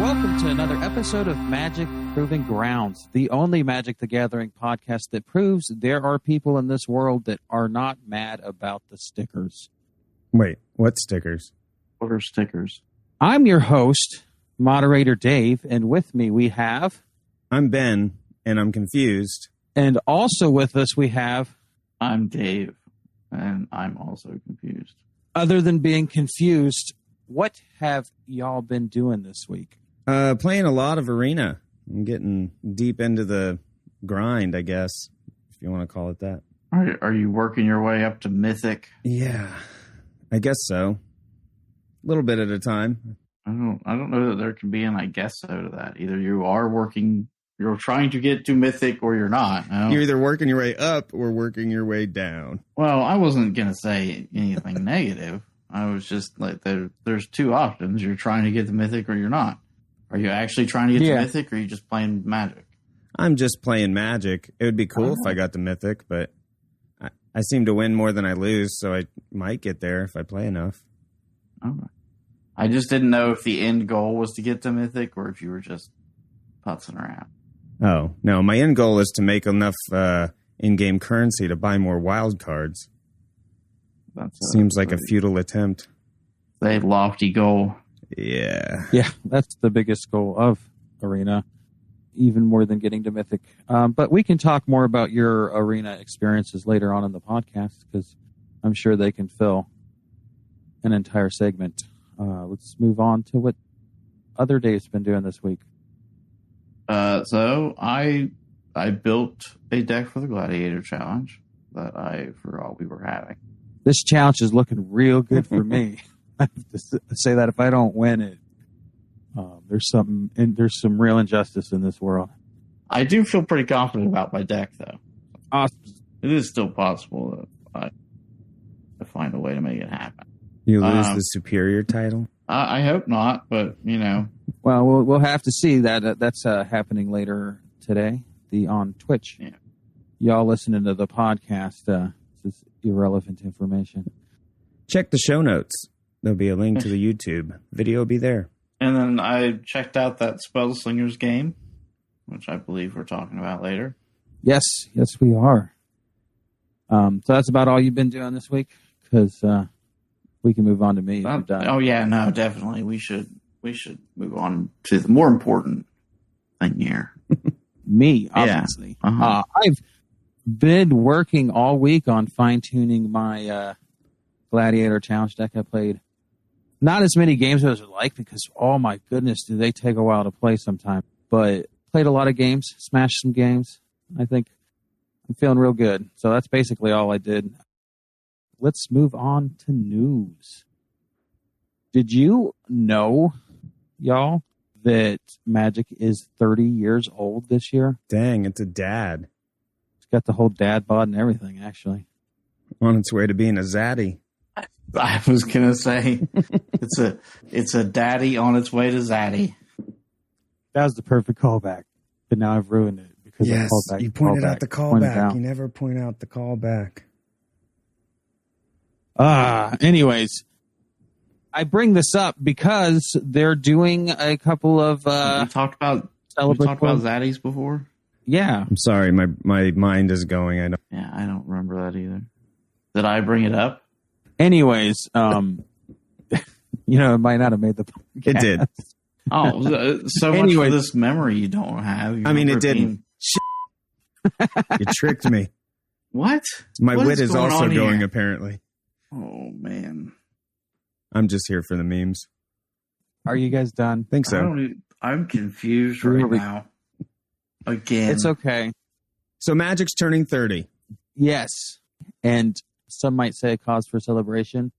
welcome to another episode of Magic Proving Grounds, the only Magic the Gathering podcast that proves there are people in this world that are not mad about the stickers. Wait, what stickers? What are stickers? I'm your host, moderator Dave, and with me we have... I'm Ben, and I'm confused. And also with us we have... I'm Dave, and I'm also confused. Other than being confused, what have y'all been doing this week? Playing a lot of Arena. I'm getting deep into the grind, I guess, if you want to call it that. Are you working your way up to Mythic? Yeah, I guess so. A little bit at a time. I don't know that there can be an I guess so to that. Either you're trying to get to Mythic or you're not. You're either working your way up or working your way down. Well, I wasn't going to say anything negative. I was just like, there's two options. You're trying to get to Mythic or you're not. Are you actually trying to get to Mythic or are you just playing Magic? I'm just playing Magic. It would be cool if I got to Mythic, but I seem to win more than I lose, so I might get there if I play enough. Okay. I just didn't know if the end goal was to get to Mythic or if you were just putzing around. Oh, no. My end goal is to make enough in-game currency to buy more wild cards. Seems like a futile attempt. A lofty goal. Yeah. Yeah, that's the biggest goal of Arena, even more than getting to Mythic. But we can talk more about your Arena experiences later on in the podcast because I'm sure they can fill an entire segment. Let's move on to what other Dave's been doing this week. So I built a deck for the Gladiator Challenge that I forgot we were having. This challenge is looking real good for me. I have to say that if I don't win it, there's some real injustice in this world. I do feel pretty confident about my deck, though. Awesome. It is still possible that I find a way to make it happen. You lose the superior title? I hope not, but you know. Well, we'll have to see that. That's happening later today. On Twitch. Yeah. Y'all listening to the podcast. This is irrelevant information. Check the show notes. There'll be a link to the YouTube. Video will be there. And then I checked out that Spellslingers game, which I believe we're talking about later. Yes, we are. So that's about all you've been doing this week? Because we can move on to me. Oh, yeah, no, definitely. We should move on to the more important thing here. Me, obviously. Yeah. Uh-huh. I've been working all week on fine-tuning my Gladiator Challenge deck. I played not as many games as I would like because, oh my goodness, do they take a while to play sometimes. But played a lot of games, smashed some games. I think I'm feeling real good. So that's basically all I did. Let's move on to news. Did you know, y'all, that Magic is 30 years old this year? Dang, it's a dad. It's got the whole dad bod and everything, actually. On its way to being a zaddy. I was gonna say it's a daddy on its way to zaddy. That was the perfect callback, but now I've ruined it because yes, you pointed out the callback. You never point out the callback. Anyways, I bring this up because they're doing a couple of. We talked about zaddies before. Yeah, I'm sorry, my mind is going. I don't remember that either. Did I bring it up? Anyways, it might not have made the podcast. It did. Oh, so much for this memory you don't have. It didn't. You tricked me. What? My wit is also going, apparently. Oh, man. I'm just here for the memes. Are you guys done? Think so. I'm confused right now. Again. It's okay. So Magic's turning 30. Yes. And some might say a cause for celebration.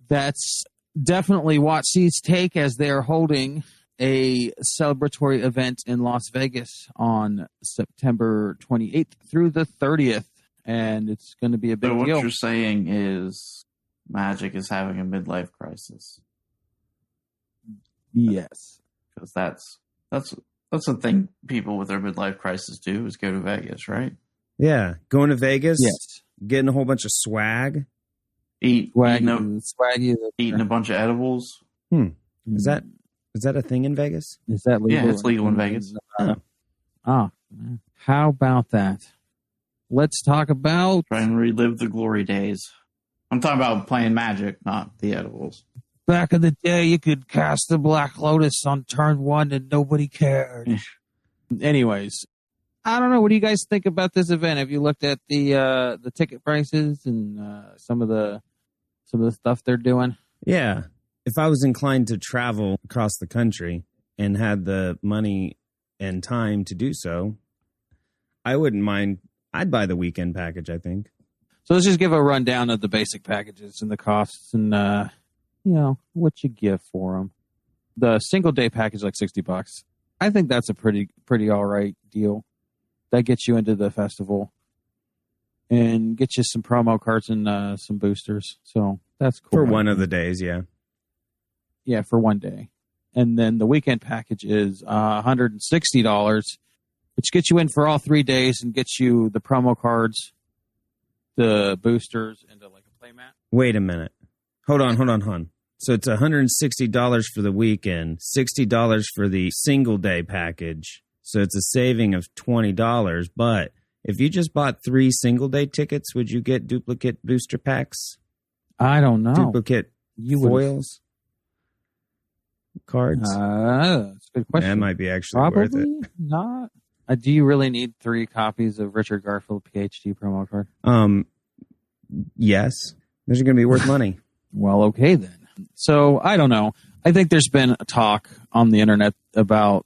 That's definitely WotCs' take as they are holding a celebratory event in Las Vegas on September 28th through the 30th. And it's going to be a big deal. So what you're saying is Magic is having a midlife crisis. Yes. Because that's the thing people with their midlife crisis do is go to Vegas, right? Yeah. Going to Vegas. Yes. Getting a whole bunch of swag. Eating a bunch of edibles. Is Is that a thing in Vegas? Is that legal? Yeah, it's legal in Vegas. How about that? Let's talk about... Try and relive the glory days. I'm talking about playing Magic, not the edibles. Back in the day, you could cast the Black Lotus on turn 1 and nobody cared. Anyways, I don't know. What do you guys think about this event? Have you looked at the ticket prices and some of the stuff they're doing? Yeah. If I was inclined to travel across the country and had the money and time to do so, I wouldn't mind. I'd buy the weekend package, I think. So let's just give a rundown of the basic packages and the costs and, what you give for them. The single day package, like $60. I think that's a pretty all right deal. That gets you into the festival and gets you some promo cards and some boosters. So that's cool. For one of the days, yeah. Yeah, for one day. And then the weekend package is $160, which gets you in for all 3 days and gets you the promo cards, the boosters, and like a playmat. Wait a minute. Hold on. So it's $160 for the weekend, $60 for the single day package. So it's a saving of $20. But if you just bought 3 single day tickets, would you get duplicate booster packs? I don't know. Duplicate foils? Cards? That's a good question. That might be actually Probably worth it. Not. Do you really need 3 copies of Richard Garfield PhD promo card? Yes. Those are going to be worth money. Well, okay then. So I don't know. I think there's been a talk on the internet about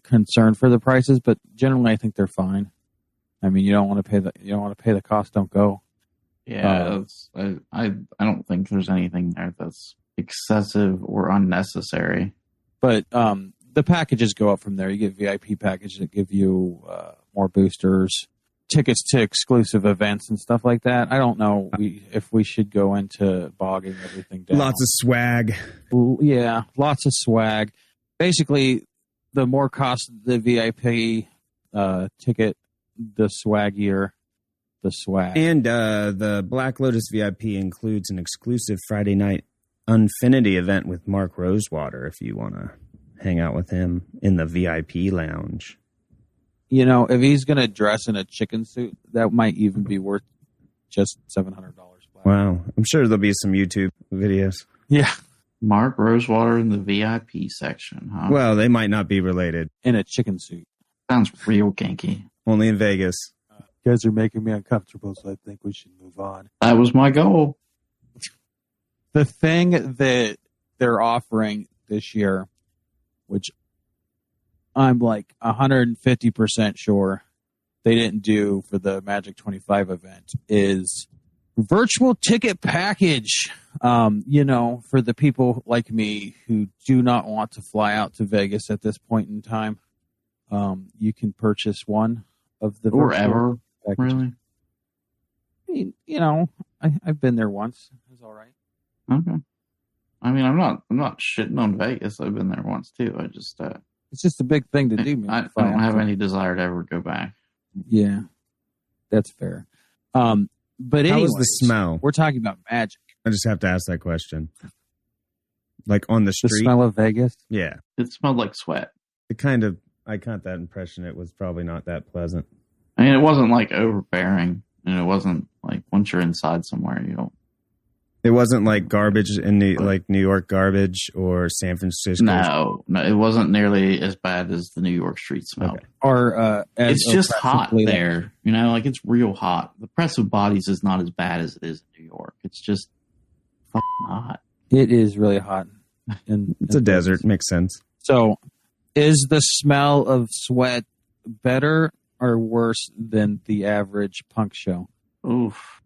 concern for the prices, but generally I think they're fine. I mean, you don't want to pay the cost. Don't go. Yeah, I don't think there's anything there that's excessive or unnecessary. But the packages go up from there. You get VIP packages that give you more boosters, tickets to exclusive events and stuff like that. I don't know if we should go into bogging everything down. Lots of swag. Yeah, lots of swag. Basically, the more cost the VIP ticket, the swaggier the swag. And the Black Lotus VIP includes an exclusive Friday night Unfinity event with Mark Rosewater if you want to hang out with him in the VIP lounge. You know, if he's going to dress in a chicken suit, that might even be worth just $700. Wow. I'm sure there'll be some YouTube videos. Yeah. Mark Rosewater in the VIP section, huh? Well, they might not be related. In a chicken suit. Sounds real kinky. Only in Vegas. You guys are making me uncomfortable, so I think we should move on. That was my goal. The thing that they're offering this year, which I'm like 150% sure they didn't do for the Magic 25 event, is virtual ticket package. For the people like me who do not want to fly out to Vegas at this point in time, you can purchase one of the or ever packages. Really. I mean, I've been there once. It was all right. Okay. I mean, I'm not shitting on Vegas. I've been there once too. I just it's just a big thing to do. I don't have any desire to ever go back. Yeah, that's fair. But how anyways, was the smell? We're talking about Magic. I just have to ask that question. Like on the street? The smell of Vegas? Yeah. It smelled like sweat. I got that impression it was probably not that pleasant. I mean, it wasn't like overbearing, and it wasn't like once you're inside somewhere, you don't. It wasn't like garbage in like New York garbage or San Francisco. No, it wasn't nearly as bad as the New York street smell. Okay. Or it's just hot there. Like it's real hot. The press of bodies is not as bad as it is in New York. It's just fucking hot. It is really hot. It's a desert. Makes sense. So, is the smell of sweat better or worse than the average punk show? Oof.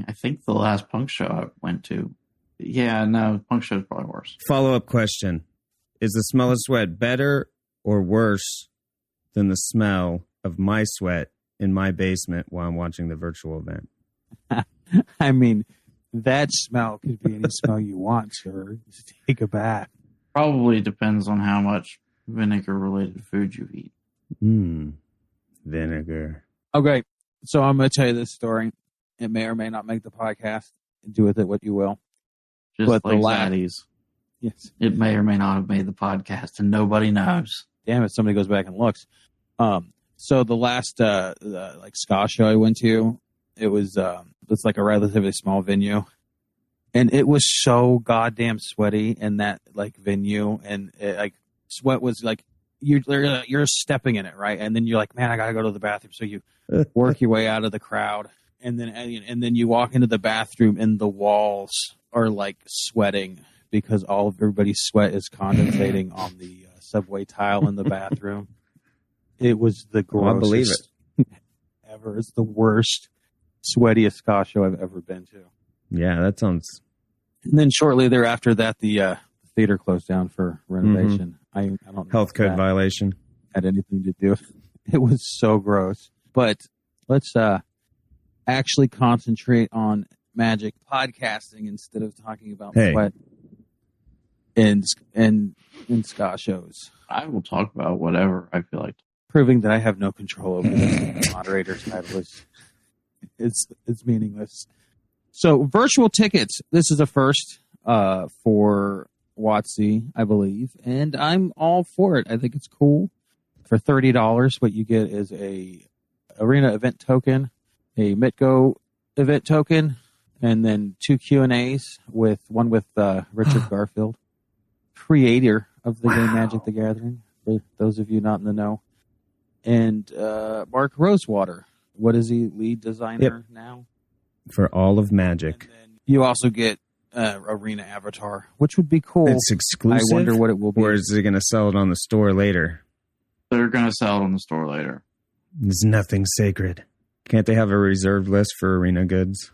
I think the last punk show I went to. Yeah, no, punk show is probably worse. Follow-up question. Is the smell of sweat better or worse than the smell of my sweat in my basement while I'm watching the virtual event? I mean, that smell could be any smell you want, sir. Just take a bath. Probably depends on how much vinegar-related food you eat. Vinegar. Okay, so I'm going to tell you this story. It may or may not make the podcast. Do with it what you will. Just but like Zaddies. Yes. It may or may not have made the podcast, and nobody knows. Damn it! Somebody goes back and looks. So the last like ska show I went to, it's like a relatively small venue, and it was so goddamn sweaty in that like venue, and like sweat was like you're stepping in it, right? And then you're like, man, I gotta go to the bathroom. So you work your way out of the crowd, and then you walk into the bathroom, and the walls are like sweating because everybody's sweat is condensating on the subway tile in the bathroom. It was the grossest. I believe it. Ever. It's the worst, sweatiest ska show I've ever been to. Yeah, that sounds. And then shortly thereafter, the theater closed down for renovation. I don't know Health code violation. Had anything to do. It was so gross. But let's actually concentrate on Magic podcasting instead of talking about sweat and ska shows. I will talk about whatever I feel like. Proving that I have no control over this moderator's title is meaningless. So virtual tickets. This is a first for WotC, I believe, and I'm all for it. I think it's cool. For $30, what you get is a Arena event token, a Mitgo event token, and then 2 Q&As with Richard Garfield, creator of the game Magic the Gathering, for those of you not in the know. And Mark Rosewater. What is he? Lead designer now? For all of Magic. And then you also get Arena Avatar, which would be cool. It's exclusive? I wonder what it will be. Or is it going to sell it on the store later? They're going to sell it on the store later. There's nothing sacred. Can't they have a reserved list for Arena goods?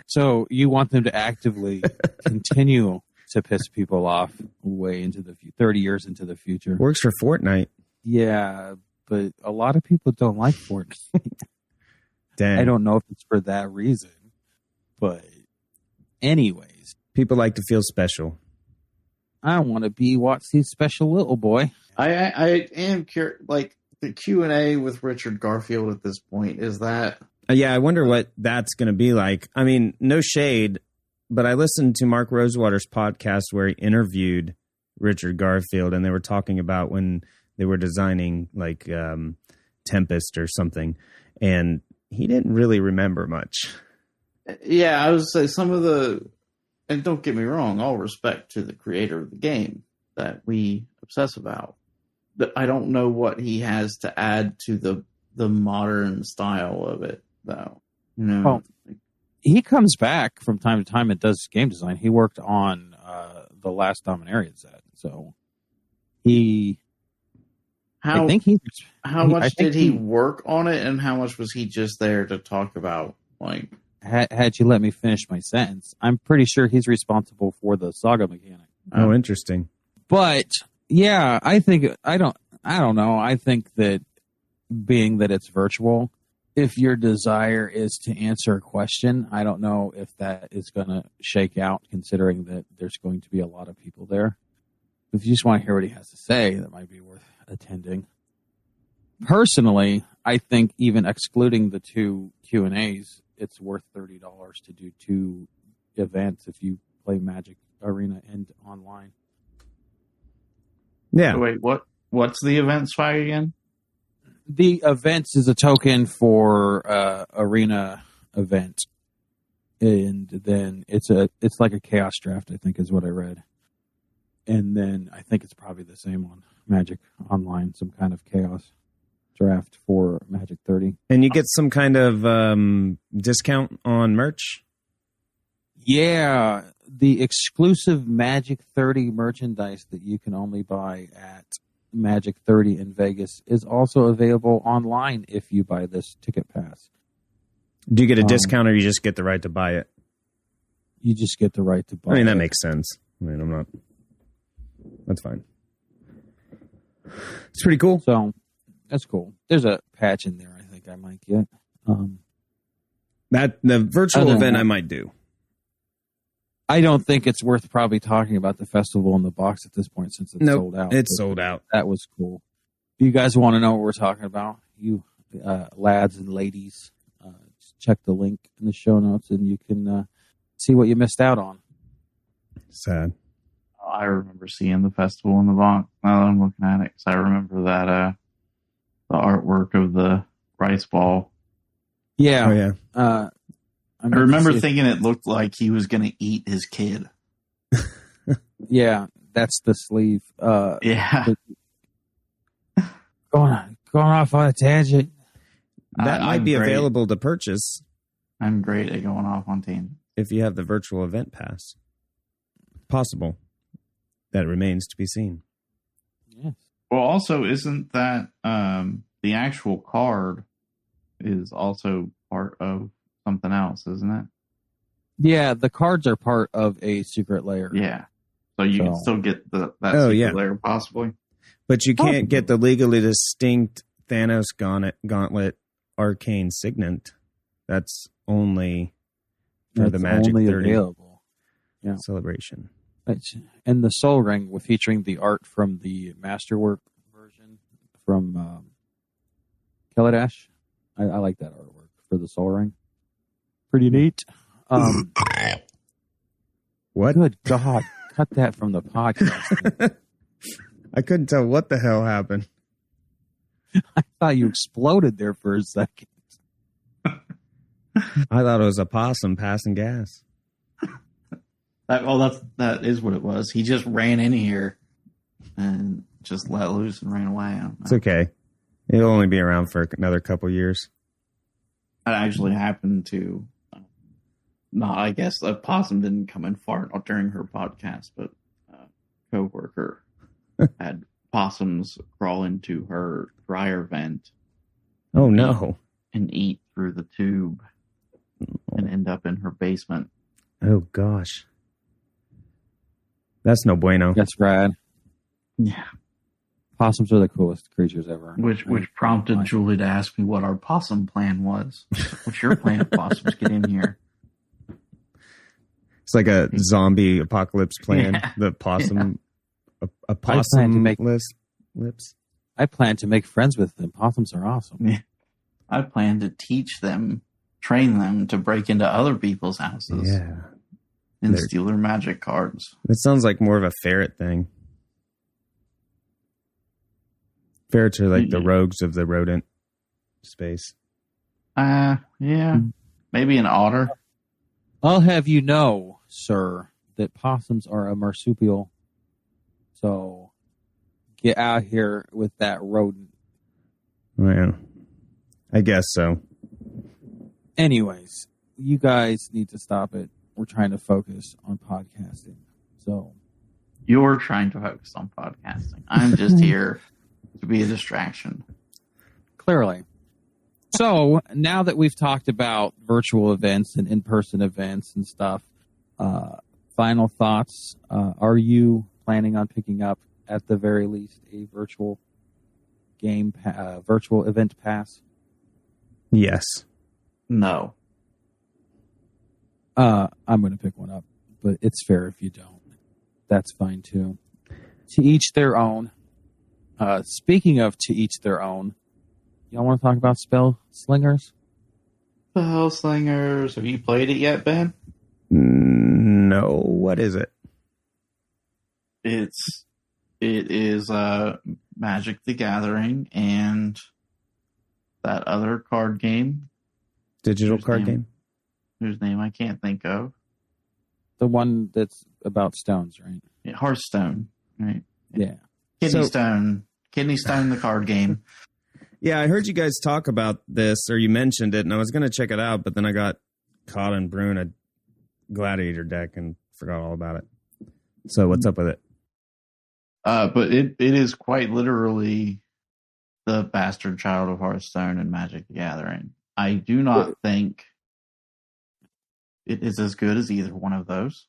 So you want them to actively continue to piss people off way into the 30 years into the future. Works for Fortnite. Yeah, but a lot of people don't like Fortnite. Dang. I don't know if it's for that reason, but anyways. People like to feel special. I want to be WotC's special little boy. I am curious, like the Q&A with Richard Garfield at this point, is that... Yeah, I wonder what that's going to be like. I mean, no shade, but I listened to Mark Rosewater's podcast where he interviewed Richard Garfield, and they were talking about when they were designing like Tempest or something, and he didn't really remember much. Yeah, I would say some of the, and don't get me wrong, all respect to the creator of the game that we obsess about, but I don't know what he has to add to the modern style of it, though. You know, well, he comes back from time to time and does game design. He worked on the last Dominarian set, so how much did he he work on it, and how much was he just there to talk about? Like, had you let me finish my sentence, I'm pretty sure he's responsible for the saga mechanic. Oh, interesting. But yeah, I don't know. I think that being that it's virtual, if your desire is to answer a question, I don't know if that is going to shake out, considering that there's going to be a lot of people there. If you just want to hear what he has to say, that might be worth attending. Personally, I think even excluding the 2 Q&As, it's worth $30 to do 2 events if you play Magic Arena and online. Yeah. so wait, what's the event swag again? The events is a token for Arena event, and then it's like a chaos draft, I think is what I read. And then I think it's probably the same on Magic Online, some kind of chaos draft for Magic 30. And you get some kind of discount on merch? Yeah, the exclusive Magic 30 merchandise that you can only buy at Magic 30 in Vegas is also available online if you buy this ticket pass. Do you get a discount, or you just get the right to buy it? You just get the right to buy it. I mean, that makes sense. I mean, I'm not... That's fine. It's pretty cool. So, that's cool. There's a patch in there I think I might get. The virtual event I might do. I don't think it's worth probably talking about the festival in the box at this point since it's sold out. It's sold out. That was cool. If you guys want to know what we're talking about, you lads and ladies, just check the link in the show notes and you can see what you missed out on. Sad. I remember seeing the festival in the box. Now that I'm looking at it, 'cause I remember that the artwork of the rice ball. Yeah. Oh, yeah. I remember thinking it looked like he was going to eat his kid. Yeah, that's the sleeve. Yeah. Going off on a tangent. That might I'm be great. available to purchase I'm great at going off on tangents. if you have the virtual event pass. Possible. That remains to be seen. Yes. Well, also, isn't that the actual card is also part of something else, isn't it? Yeah, the cards are part of a secret layer. Yeah. So you can still get that Oh, secret yeah. layer, possibly. But you can't get the legally distinct Thanos Gauntlet Arcane Signet. That's only for the Magic only 30 available. Yeah. celebration. And the Soul Ring, with featuring the art from the Masterwork version from Kaladesh. I like that artwork for the Soul Ring. Pretty neat. What? Good God. Cut that from the podcast. I couldn't tell what the hell happened. I thought you exploded there for a second. I thought it was a possum passing gas. That is what it was. He just ran in here and just let loose and ran away. I don't know. It's okay. It'll only be around for another couple years. That actually happened to. I guess a possum didn't come and fart during her podcast, but a coworker had possums crawl into her dryer vent. Oh, no. And eat through the tube and end up in her basement. Oh, gosh. That's no bueno. That's rad. Yeah. Possums are the coolest creatures ever. Which prompted Julie to ask me what our possum plan was. What's your plan if possums get in here? It's like a zombie apocalypse plan. Yeah. The possum, a possum lips. I plan to make friends with them. Possums are awesome. Yeah. I plan to train them to break into other people's houses. Yeah. And steal their magic cards. It sounds like more of a ferret thing. Ferrets are like the rogues of the rodent space. Yeah. Maybe an otter. I'll have you know, sir, that possums are a marsupial. So get out here with that rodent. Well, I guess so. Anyways, you guys need to stop it. We're trying to focus on podcasting. So you're trying to focus on podcasting. I'm just here to be a distraction. Clearly. So now that we've talked about virtual events and in-person events and stuff, final thoughts. Are you planning on picking up, at the very least, a virtual virtual event pass? Yes. No. I'm going to pick one up, but it's fair if you don't. That's fine too. To each their own. Speaking of to each their own, y'all want to talk about Spellslingers? Spellslingers. Have you played it yet, Ben? No. What is it? It is Magic the Gathering and that other card game. Digital card game? Whose name I can't think of. The one that's about stones, right? Yeah, Hearthstone, right? Yeah. Kidney Stone, the card game. Yeah, I heard you guys talk about this, or you mentioned it, and I was going to check it out, but then I got caught in brewing a Gladiator deck and forgot all about it. So what's up with it? But it is quite literally the bastard child of Hearthstone and Magic the Gathering. I do not think it is as good as either one of those.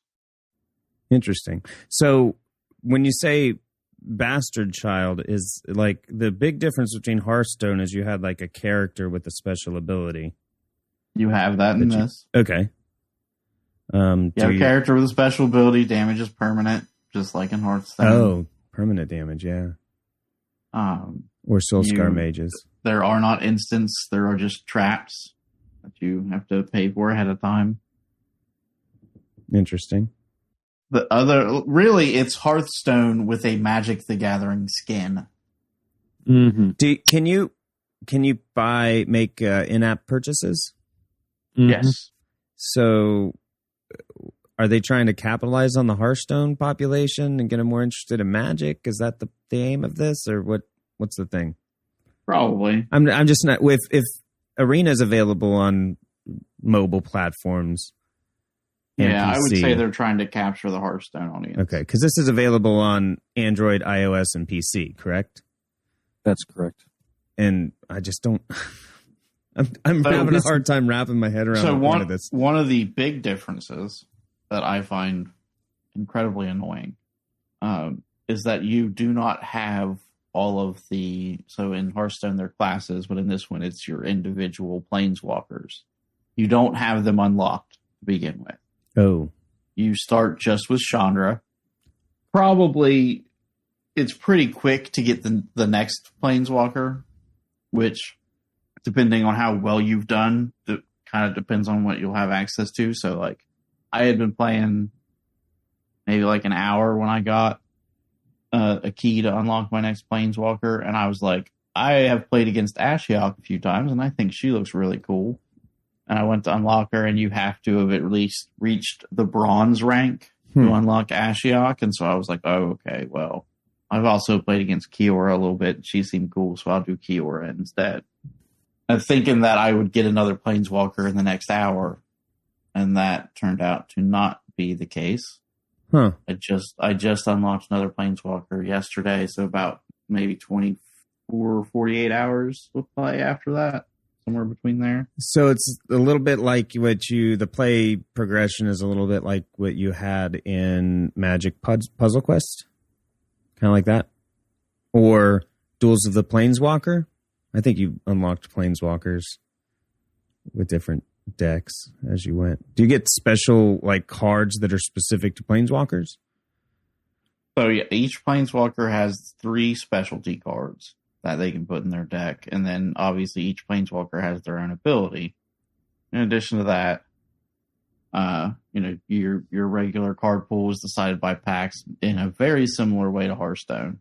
Interesting. So when you say bastard child, is like the big difference between Hearthstone is you had like a character with a special ability. You have that in this. Okay. You have a character with a special ability. Damage is permanent, just like in Hearthstone. Oh, permanent damage, yeah. Or Soulscar mages. There are not instants. There are just traps that you have to pay for ahead of time. Interesting. Really, it's Hearthstone with a Magic the Gathering skin. Mm-hmm. Can you make in-app purchases? Mm-hmm. Yes. So are they trying to capitalize on the Hearthstone population and get them more interested in Magic? Is that the aim of this, or what's the thing? Probably. I'm just not if Arena is available on mobile platforms. and Yeah, I would PC. say they're trying to capture the Hearthstone audience. Okay, because this is available on Android, iOS, and PC, correct? That's correct. And I just don't. I'm having a hard time wrapping my head around the point of this. One of the big differences that I find incredibly annoying is that you do not have all of the. So in Hearthstone, they're classes, but in this one, it's your individual planeswalkers. You don't have them unlocked to begin with. Oh. You start just with Chandra. Probably, it's pretty quick to get the next planeswalker, which, depending on how well you've done, it kind of depends on what you'll have access to. So, like, I had been playing maybe like an hour when I got a key to unlock my next planeswalker, and I was like, I have played against Ashiok a few times, and I think she looks really cool. And I went to unlock her, and you have to have at least reached the bronze rank to unlock Ashiok. And so I was like, oh, okay, well, I've also played against Kiora a little bit. She seemed cool, so I'll do Kiora instead. And thinking that I would get another planeswalker in the next hour, and that turned out to not be the case. Huh. I just unlocked another planeswalker yesterday, so about maybe 24 or 48 hours of play after that. Somewhere between there. So it's a little bit like the play progression is a little bit like what you had in Magic Puzzle Quest? Kind of like that? Or Duels of the Planeswalker? I think you unlocked Planeswalkers with different decks as you went. Do you get special like cards that are specific to Planeswalkers? So yeah, each Planeswalker has 3 specialty cards that they can put in their deck, and then obviously each planeswalker has their own ability. In addition to that, your regular card pool is decided by packs in a very similar way to Hearthstone.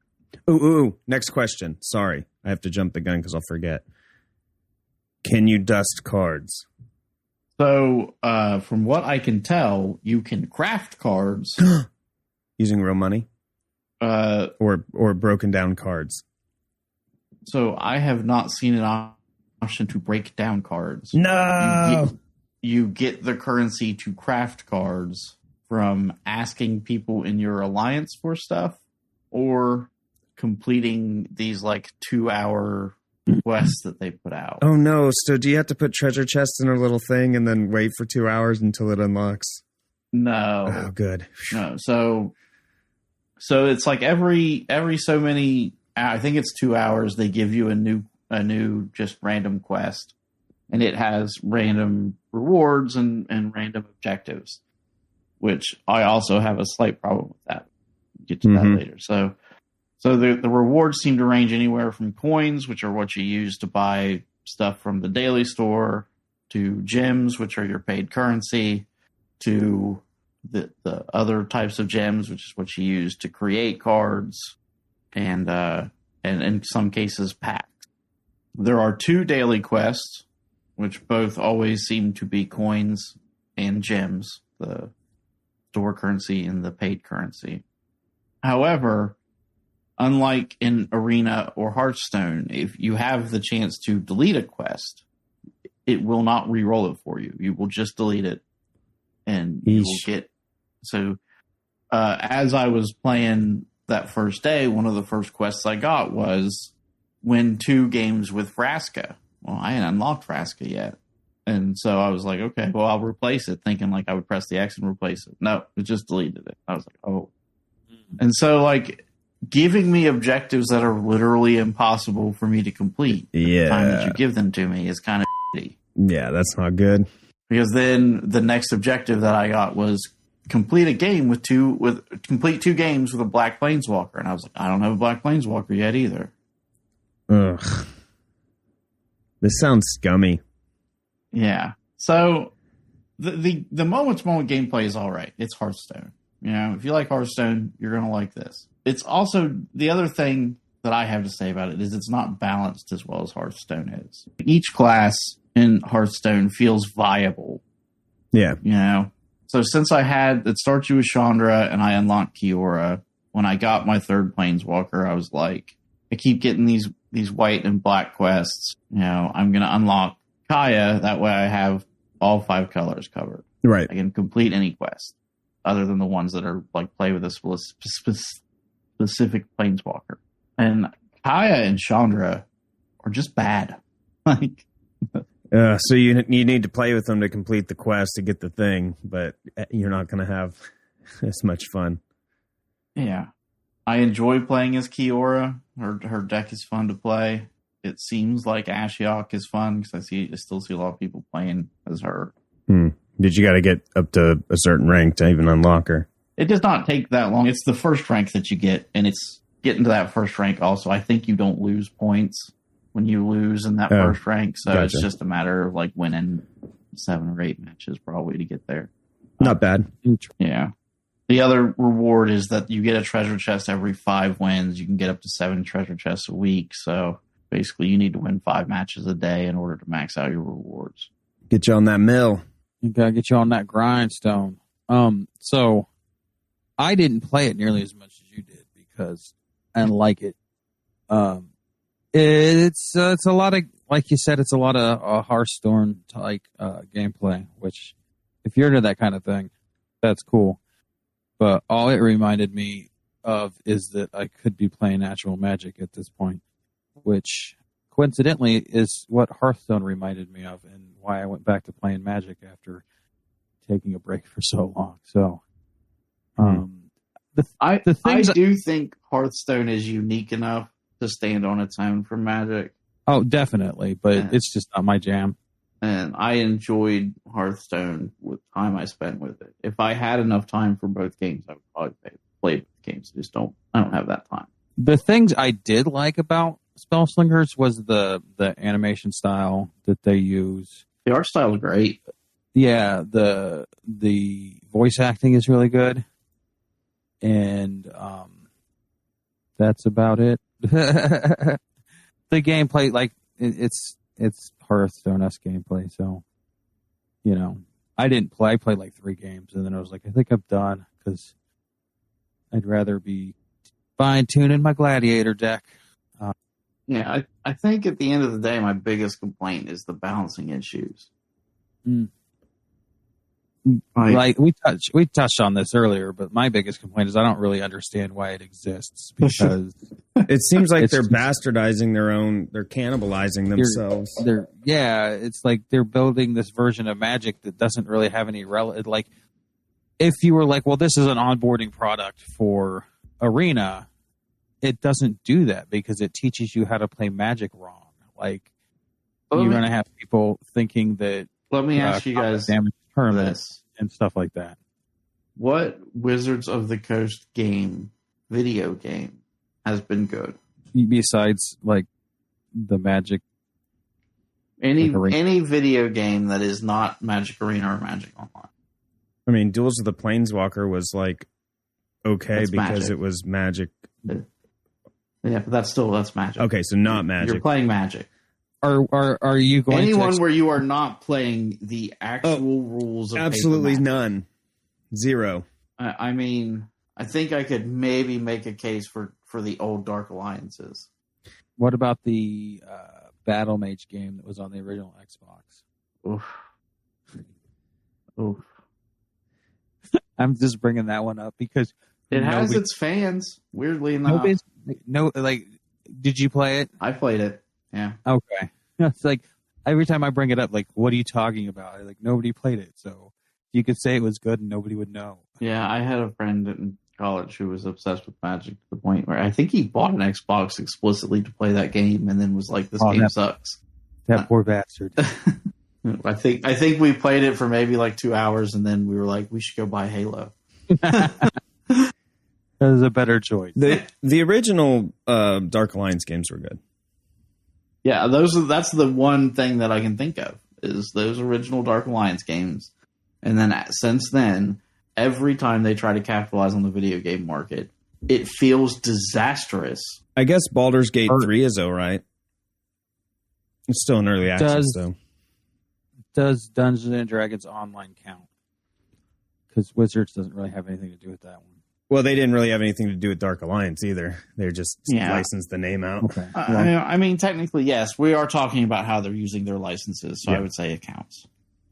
Ooh, next question. Sorry, I have to jump the gun because I'll forget. Can you dust cards? So, from what I can tell, you can craft cards using real money, or broken down cards. So I have not seen an option to break down cards. No! You get the currency to craft cards from asking people in your alliance for stuff or completing these like 2-hour quests that they put out. Oh no, so do you have to put treasure chests in a little thing and then wait for 2 hours until it unlocks? No. Oh, good. No. So it's like every so many, I think it's 2 hours, they give you a new just random quest, and it has random rewards and random objectives, which I also have a slight problem with that. Get to that later. So the rewards seem to range anywhere from coins, which are what you use to buy stuff from the daily store, to gems, which are your paid currency, to the other types of gems, which is what you use to create cards, and in some cases packs. There are 2 daily quests, which both always seem to be coins and gems, the store currency and the paid currency. However, unlike in Arena or Hearthstone, if you have the chance to delete a quest, it will not re-roll it for you. You will just delete it, and you will get... So, as I was playing that first day, one of the first quests I got was win 2 games with Vraska. Well, I hadn't unlocked Vraska yet. And so I was like, okay, well, I'll replace it, thinking like I would press the X and replace it. No, it just deleted it. I was like, oh. And so, like, giving me objectives that are literally impossible for me to complete at the time that you give them to me is kind of shitty. Yeah, that's not good. Because then the next objective that I got was complete 2 games with a black planeswalker, and I was like, I don't have a black planeswalker yet either. Ugh, this sounds scummy. Yeah. So the moment-to-moment gameplay is all right. It's Hearthstone. You know, if you like Hearthstone, you're going to like this. It's also the other thing that I have to say about it is it's not balanced as well as Hearthstone is. Each class in Hearthstone feels viable. Yeah. You know, so since it starts you with Chandra and I unlocked Kiora. When I got my third Planeswalker, I was like, I keep getting these white and black quests. You know, I'm going to unlock Kaya. That way I have all 5 colors covered. Right. I can complete any quest other than the ones that are like play with a specific Planeswalker. And Kaya and Chandra are just bad. Like, so you need to play with them to complete the quest to get the thing, but you're not going to have as much fun. Yeah. I enjoy playing as Kiora. Her deck is fun to play. It seems like Ashiok is fun because I still see a lot of people playing as her. Did you got to get up to a certain rank to even unlock her? It does not take that long. It's the first rank that you get, and it's getting to that first rank also. I think you don't lose points when you lose in that first rank, so gotcha. It's just a matter of like winning 7 or 8 matches probably to get there. Not bad. Yeah. The other reward is that you get a treasure chest every 5 wins. You can get up to 7 treasure chests a week. So basically, you need to win 5 matches a day in order to max out your rewards. Get you on that mill. You gotta get you on that grindstone. So I didn't play it nearly as much as you did because I didn't like it. It's a lot of, like you said, it's a lot of Hearthstone type gameplay. Which, if you're into that kind of thing, that's cool. But all it reminded me of is that I could be playing actual Magic at this point, which coincidentally is what Hearthstone reminded me of and why I went back to playing Magic after taking a break for so long. So, I do think Hearthstone is unique enough to stand on its own from Magic. Oh, definitely, but it's just not my jam. And I enjoyed Hearthstone with time I spent with it. If I had enough time for both games, I would probably play both games. I don't have that time. The things I did like about Spellslingers was the animation style that they use. The art style is great. Yeah, the voice acting is really good, and that's about it. The gameplay, like it's Hearthstone-esque gameplay, so you know, I didn't play. I played like 3 games, and then I was like, I think I'm done because I'd rather be fine-tuning my Gladiator deck. Yeah, I think at the end of the day, my biggest complaint is the balancing issues. Like we touched on this earlier, but my biggest complaint is I don't really understand why it exists because it seems like they're bastardizing they're cannibalizing themselves. It's like they're building this version of Magic that doesn't really have any like if you were like, well, this is an onboarding product for Arena, it doesn't do that because it teaches you how to play Magic wrong. Like you're going to have people thinking that. Let me ask you guys damage tournaments and stuff like that. What Wizards of the Coast video game has been good? Besides like the Magic. Any video game that is not Magic Arena or Magic Online. I mean, Duels of the Planeswalker was like okay because Magic. It was Magic. Yeah, but that's Magic. Okay, so not Magic. You're playing Magic. Are you going anyone where you are not playing the actual rules of absolutely none, 0. I mean, I think I could maybe make a case for the old Dark Alliances. What about the Battle Mage game that was on the original Xbox? Oof. I'm just bringing that one up because it has its fans. Weirdly enough, did you play it? I played it. Yeah. Okay. It's like every time I bring it up, like, what are you talking about? Like, nobody played it, so you could say it was good and nobody would know. Yeah, I had a friend in college who was obsessed with Magic to the point where I think he bought an Xbox explicitly to play that game, and then was like, "This game sucks." That poor bastard. I think we played it for maybe like 2 hours, and then we were like, "We should go buy Halo." That is a better choice. The original Dark Alliance games were good. Yeah, that's the one thing that I can think of is those original Dark Alliance games. And then since then, every time they try to capitalize on the video game market, it feels disastrous. I guess Baldur's Gate 3 is all right. It's still in early access, though. Does Dungeons and Dragons Online count? Because Wizards doesn't really have anything to do with that one. Well, they didn't really have anything to do with Dark Alliance either. They just licensed the name out. Okay. I mean, technically, yes. We are talking about how they're using their licenses, so I would say it counts.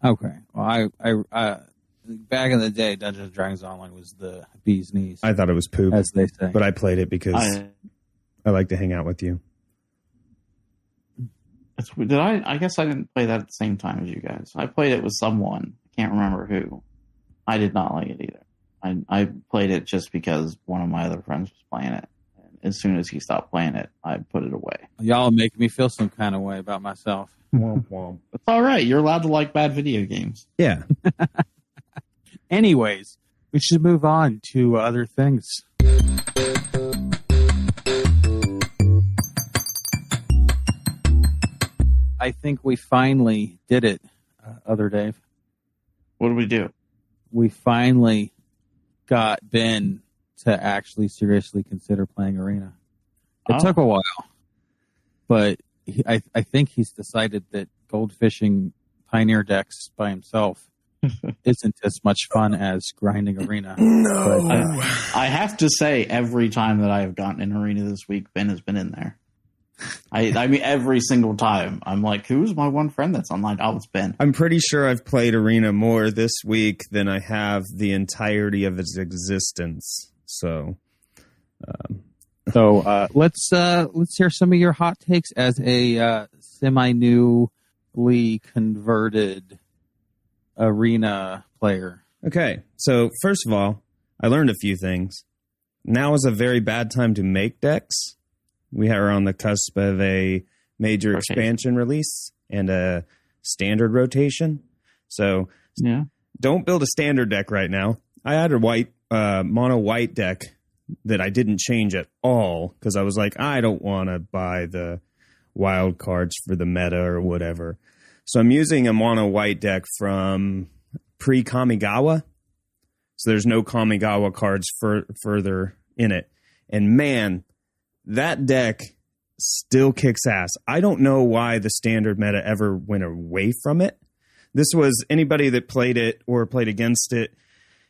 Okay. Well, I back in the day, Dungeons and Dragons Online was the bee's knees. I thought it was poop, as they say. but I played it because I like to hang out with you. I guess I didn't play that at the same time as you guys. I played it with someone. I can't remember who. I did not like it either. I played it just because one of my other friends was playing it. And as soon as he stopped playing it, I put it away. Y'all make me feel some kind of way about myself. It's all right. You're allowed to like bad video games. Yeah. Anyways, we should move on to other things. I think we finally did it, Other Dave. What did we do? We finally got Ben to actually seriously consider playing Arena. It took a while, but I think he's decided that goldfishing Pioneer decks by himself isn't as much fun as grinding Arena. No. I have to say, every time that I have gotten in Arena this week, Ben has been in there. I mean, every single time. I'm like, who's my one friend that's online? Oh, it's Ben. I'm pretty sure I've played Arena more this week than I have the entirety of its existence. So, let's hear some of your hot takes as a semi-newly converted Arena player. Okay, so first of all, I learned a few things. Now is a very bad time to make decks. We are on the cusp of a major expansion release and a standard rotation. So don't build a standard deck right now. I had a mono white deck that I didn't change at all because I was like, I don't want to buy the wild cards for the meta or whatever. So I'm using a mono white deck from pre-Kamigawa. So there's no Kamigawa cards further in it. And man, that deck still kicks ass. I don't know why the standard meta ever went away from it. This was anybody that played it or played against it.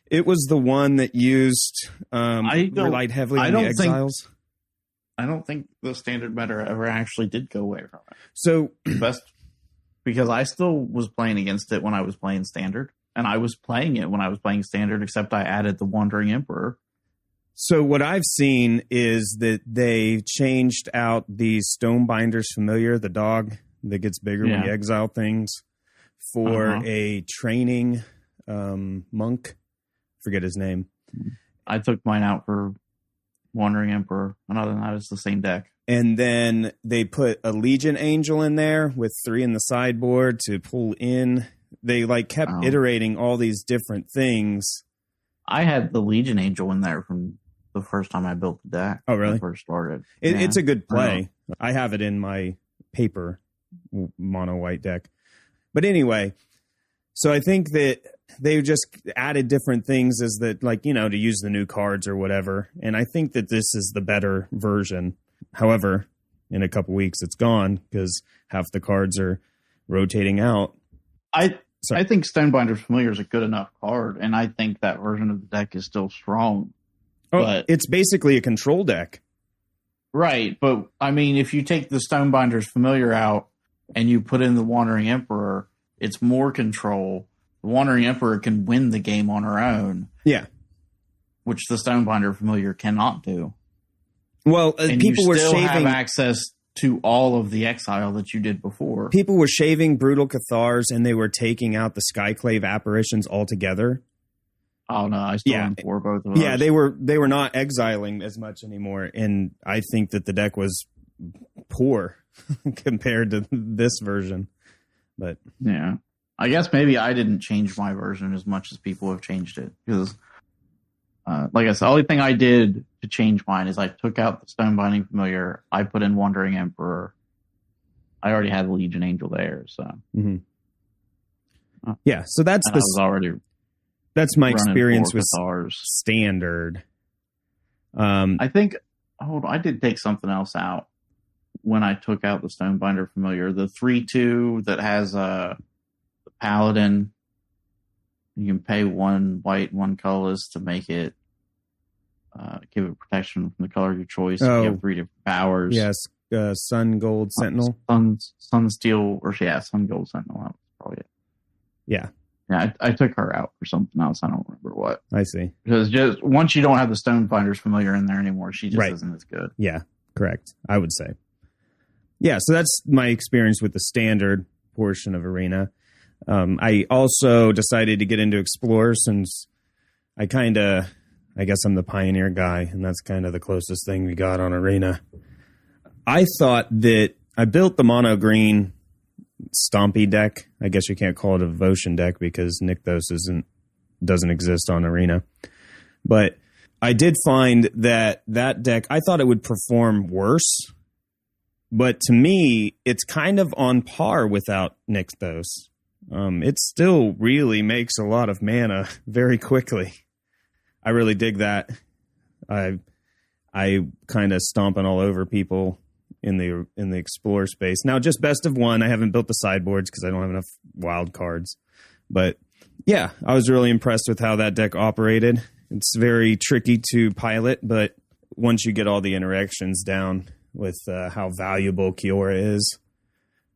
It was the one that used relied heavily on the exiles. I don't think the standard meta ever actually did go away from it. So because I still was playing against it when I was playing standard, and I was playing it when I was playing standard, except I added the Wandering Emperor. So what I've seen is that they changed out the Stonebinder's Familiar, the dog that gets bigger when you exile things, for a training monk. Forget his name. I took mine out for Wandering Emperor. And other than that, it's the same deck. And then they put a Legion Angel in there with 3 in the sideboard to pull in. They kept iterating all these different things. I had the Legion Angel in there from the first time I built the deck. Oh, really? When I first started. It's a good play. I have it in my paper mono white deck. But anyway, so I think that they just added different things as that, to use the new cards or whatever. And I think that this is the better version. However, in a couple weeks, it's gone because half the cards are rotating out. I think Stonebinder's Familiar is a good enough card, and I think that version of the deck is still strong. But it's basically a control deck. Right, but I mean, if you take the Stonebinder's Familiar out and you put in the Wandering Emperor, it's more control. The Wandering Emperor can win the game on her own. Yeah. Which the Stonebinder Familiar cannot do. Well, and people were shaving have access to all of the exile that you did before. People were shaving Brutal Cathars and they were taking out the Skyclave apparitions altogether. Oh no, I still implore both of those. Yeah, they were not exiling as much anymore, and I think that the deck was poor compared to this version. But yeah, I guess maybe I didn't change my version as much as people have changed it because, like I said, the only thing I did to change mine is I took out the Stonebinding Familiar. I put in Wandering Emperor. I already had the Legion Angel there, so yeah. So that's I was already That's my running experience 4 with Cathars. Standard. I think, hold on, I did take something else out when I took out the Stonebinder Familiar. The 3/2 that has the Paladin. You can pay 1 white, 1 colorless to make it give it protection from the color of your choice. Oh. You have 3 different powers. Yes, Sun Gold Sentinel. Sun Steel, or Sun Gold Sentinel. That was probably it. Yeah. Yeah, I took her out for something else. I don't remember what. I see. Because just once you don't have the Stonebinder's Familiar in there anymore, she just Right. isn't as good. Yeah, correct. I would say. Yeah, so that's my experience with the Standard portion of Arena. I also decided to get into Explore since I guess I'm the Pioneer guy, and that's kind of the closest thing we got on Arena. I thought that I built the mono green Stompy deck. I guess you can't call it a Devotion deck because Nykthos doesn't exist on Arena. But I did find that deck, I thought it would perform worse. But to me, it's kind of on par without Nykthos. It still really makes a lot of mana very quickly. I really dig that. I kind of stomping all over people in the Explore space. Now, just best of 1. I haven't built the sideboards because I don't have enough wild cards. But yeah, I was really impressed with how that deck operated. It's very tricky to pilot, but once you get all the interactions down with how valuable Kiora is,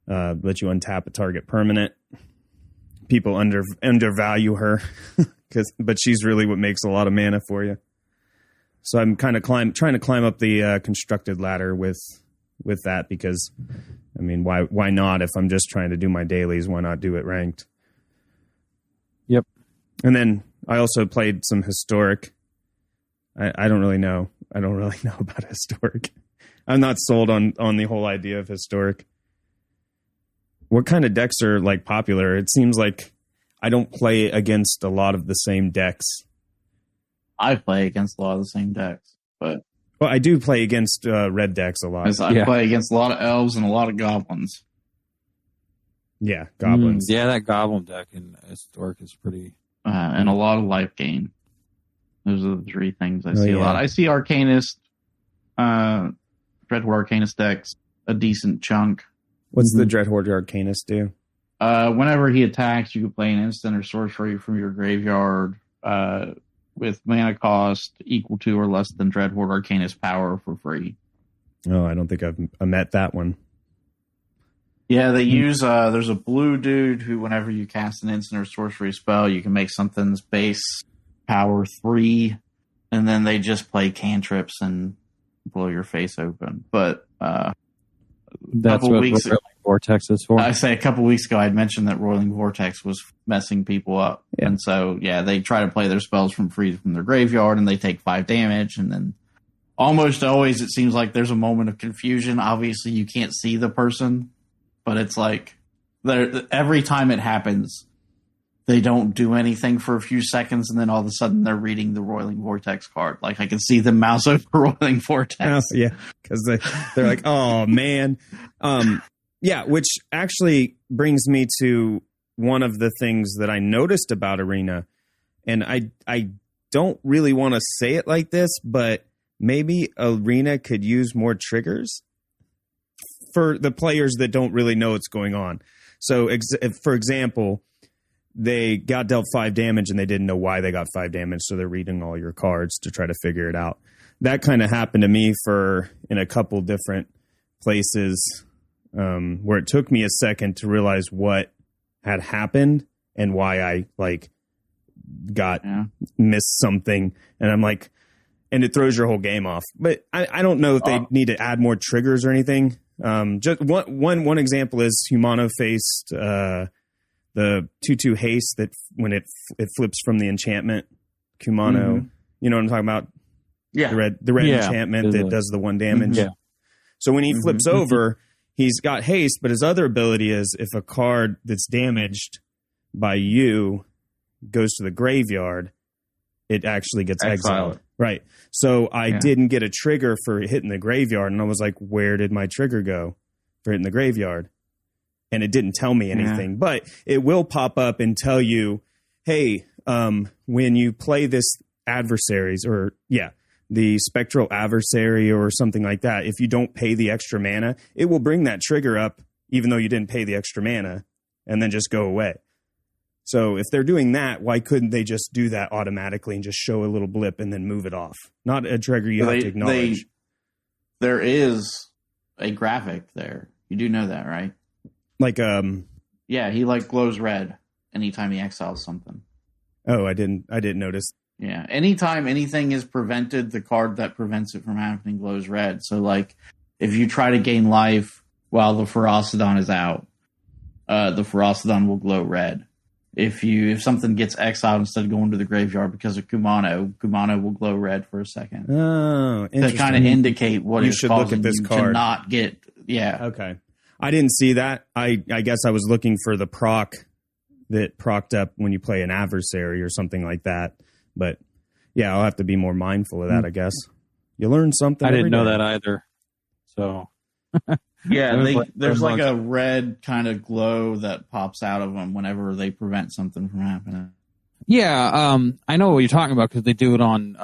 let you untap a target permanent. People undervalue her, but she's really what makes a lot of mana for you. So I'm kind of trying to climb up the constructed ladder with that because, I mean, why not? If I'm just trying to do my dailies, why not do it ranked? Yep. And then I also played some Historic. I don't really know. I don't really know about Historic. I'm not sold on the whole idea of Historic. What kind of decks are like popular? It seems like I don't play against a lot of the same decks. I play against a lot of the same decks, but I do play against red decks a lot. I play against a lot of elves and a lot of goblins. Yeah, goblins. Yeah, that goblin deck in Historic is pretty... and a lot of life gain. Those are the 3 things I see a yeah. lot. I see Arcanist, Dreadhorde Arcanist decks, a decent chunk. What's the Dreadhorde Arcanist do? Whenever he attacks, you can play an instant or sorcery from your graveyard with mana cost equal to or less than Dreadhorde Arcanist power for free. Oh, I don't think I've met that one. Yeah, they use, there's a blue dude who whenever you cast an instant or sorcery spell, you can make something's base power 3, and then they just play cantrips and blow your face open. But that's what Roiling Vortex is for. I say a couple weeks ago, I'd mentioned that Roiling Vortex was messing people up. Yeah. And so, yeah, they try to play their spells from free from their graveyard, and they take 5 damage, and then almost always it seems like there's a moment of confusion. Obviously, you can't see the person, but it's like every time it happens, they don't do anything for a few seconds, and then all of a sudden they're reading the Roiling Vortex card. Like, I can see them mouse over Roiling Vortex. Oh, yeah, because they're like, oh, man. Yeah, which actually brings me to one of the things that I noticed about Arena, and I don't really want to say it like this, but maybe Arena could use more triggers for the players that don't really know what's going on. So, for example, they got dealt 5 damage and they didn't know why they got 5 damage, so they're reading all your cards to try to figure it out. That kind of happened to me in a couple different places where it took me a second to realize what had happened and why I missed something. And I'm like, and it throws your whole game off. But I don't know if they need to add more triggers or anything. Just one example is Humano faced the 2/2 haste that when it flips from the enchantment, Kumano. Mm-hmm. You know what I'm talking about? Yeah. The red enchantment that does the 1 damage. Yeah. So when he flips over, he's got haste, but his other ability is if a card that's damaged by you goes to the graveyard, it actually gets exiled. Right. So I didn't get a trigger for hitting the graveyard, and I was like, where did my trigger go for hitting the graveyard? And it didn't tell me anything, but it will pop up and tell you, hey, when you play this adversaries the spectral adversary or something like that, if you don't pay the extra mana, it will bring that trigger up even though you didn't pay the extra mana and then just go away. So if they're doing that, why couldn't they just do that automatically and just show a little blip and then move it off? Not a trigger you have to acknowledge. There is a graphic there. You do know that, right? Like yeah, he like glows red anytime he exiles something. Oh, I didn't notice. Yeah, anytime anything is prevented, the card that prevents it from happening glows red. So like if you try to gain life while the Ferocidon is out, the Ferocidon will glow red. If something gets exiled instead of going to the graveyard because of Kumano will glow red for a second. Oh, interesting. To kind of indicate what you is should causing look at this you card. to not get. Yeah. Okay. I didn't see that. I guess I was looking for the proc that procced up when you play an adversary or something like that. But yeah, I'll have to be more mindful of that, I guess. You learn something. I didn't know day. that either. So yeah, there's like a red kind of glow that pops out of them whenever they prevent something from happening. Yeah, I know what you're talking about because they do it on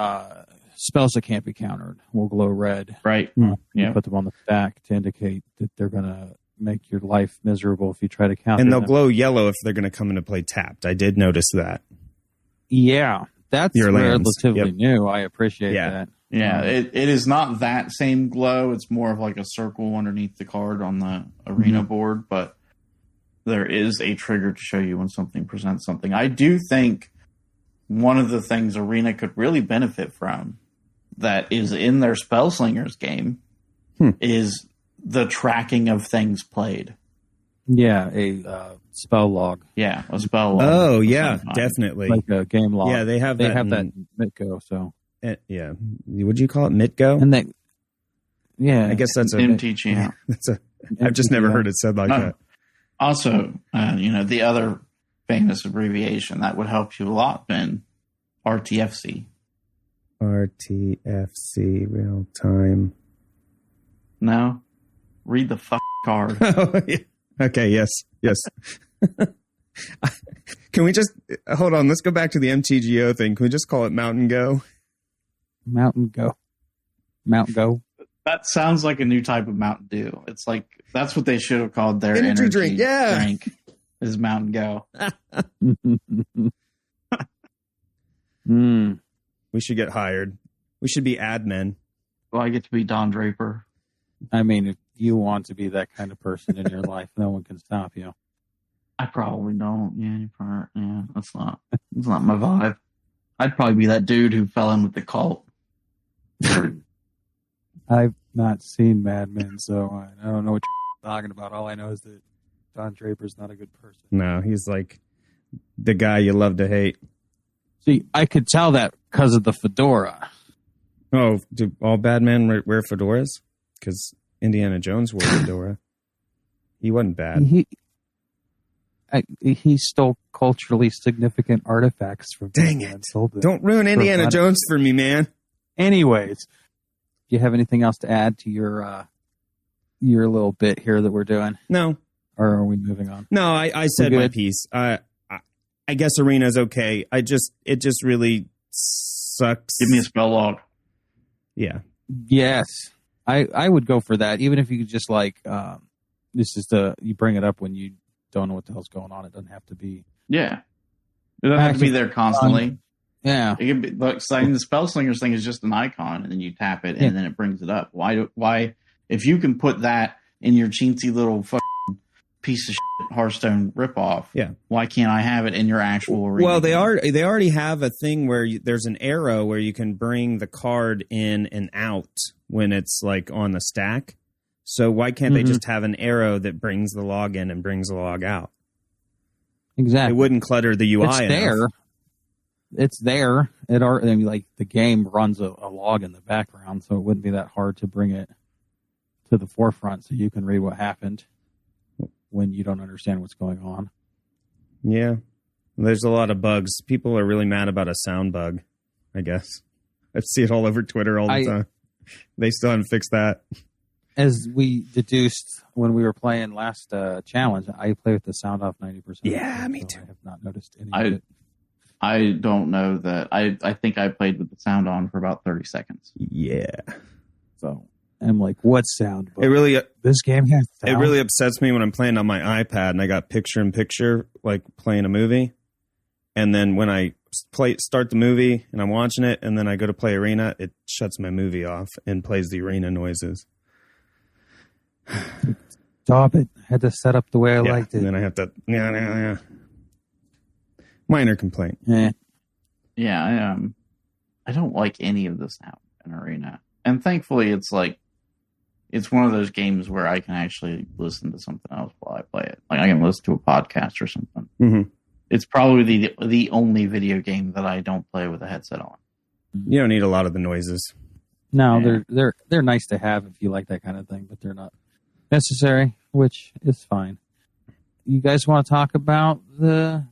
spells that can't be countered. Will glow red. Right. You put them on the stack to indicate that they're going to make your life miserable if you try to counter And they'll them. glow yellow if they're going to come into play tapped. I did notice that. Yeah, that's Your lands. relatively new. I appreciate Yeah. that. Yeah, it is not that same glow. It's more of like a circle underneath the card on the arena board, but there is a trigger to show you when something presents something. I do think one of the things Arena could really benefit from that is in their Spellslingers game is the tracking of things played. Yeah, a spell log. Yeah, a spell log. Oh, yeah, definitely. Like a game log. Yeah, they have that in Mitgo, so. Yeah. Would you call it Mitgo? And they, yeah. I guess that's a MTG. I've just never heard it said like that. Also, the other famous abbreviation that would help you a lot, Ben, RTFC. RTFC, real time. No? Read the card. Oh, yeah. Okay, yes. Can we just, hold on, let's go back to the MTGO thing. Can we just call it Mountain Go? Mountain Go. That sounds like a new type of Mountain Dew. It's like, that's what they should have called their energy drink. Yeah. Drink is Mountain Go. We should get hired. We should be admin. Well, I get to be Don Draper. I mean, if you want to be that kind of person in your life, no one can stop you. I probably don't. Yeah, that's not my vibe. I'd probably be that dude who fell in with the cult. I've not seen Mad Men, so I don't know what you're talking about. All I know is that Don Draper's not a good person. No, he's like the guy you love to hate. See, I could tell that because of the fedora. Oh, do all bad men wear fedoras? Because Indiana Jones wore a fedora. He wasn't bad. He stole culturally significant artifacts from Dang it. Don't ruin Indiana Jones for me, man. Anyways, do you have anything else to add to your little bit here that we're doing? No. Or are we moving on? No, I said my piece. I guess Arena's okay. it just really sucks. Give me a spell log. Yeah. Yes. I would go for that, even if you could just you bring it up when you don't know what the hell's going on. It doesn't have to be. Yeah. It doesn't have to be there constantly. Yeah. It could be like saying the Spellslingers thing is just an icon and then you tap it and then it brings it up. Why if you can put that in your chintzy little piece of shit Hearthstone ripoff, why can't I have it in your actual arena? Well, they already have a thing where there's an arrow where you can bring the card in and out when it's like on the stack. So why can't they just have an arrow that brings the log in and brings the log out? Exactly. It wouldn't clutter the UI. It's there. It's there. The game runs a log in the background, so it wouldn't be that hard to bring it to the forefront so you can read what happened when you don't understand what's going on. Yeah. There's a lot of bugs. People are really mad about a sound bug, I guess. I see it all over Twitter all the time. They still haven't fixed that. As we deduced when we were playing last challenge, I play with the sound off 90%. Yeah, me too. I have not noticed any of it. I don't know that. I think I played with the sound on for about 30 seconds. Yeah. So I'm like, what sound? It really This game has sound? It really upsets me when I'm playing on my iPad and I got picture-in-picture, like playing a movie. And then when I start the movie and I'm watching it and then I go to play Arena, it shuts my movie off and plays the Arena noises. Stop it. I had to set up the way I liked it. And then I have to... Yeah. Minor complaint. Yeah, I don't like any of this now in Arena. And thankfully, it's one of those games where I can actually listen to something else while I play it. Like I can listen to a podcast or something. Mm-hmm. It's probably the only video game that I don't play with a headset on. You don't need a lot of the noises. No, they're nice to have if you like that kind of thing, but they're not necessary, which is fine. You guys want to talk about the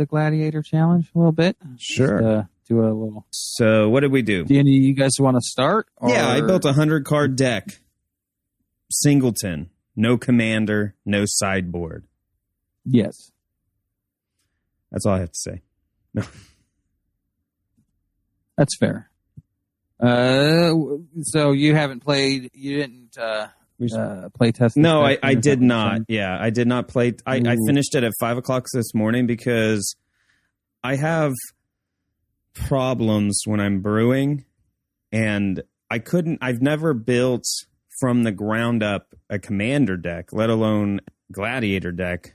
Gladiator Challenge a little bit? Sure. Just, do a little. So what did we do? Do any of you guys want to start? Or... Yeah, I built a 100-card deck. Singleton. No commander, no sideboard. Yes. That's all I have to say. No. That's fair. So you haven't played, you didn't play test? No, I did not. Yeah, I did not play. I finished it at 5 o'clock this morning because I have problems when I'm brewing, and I've never built from the ground up a commander deck, let alone Gladiator deck,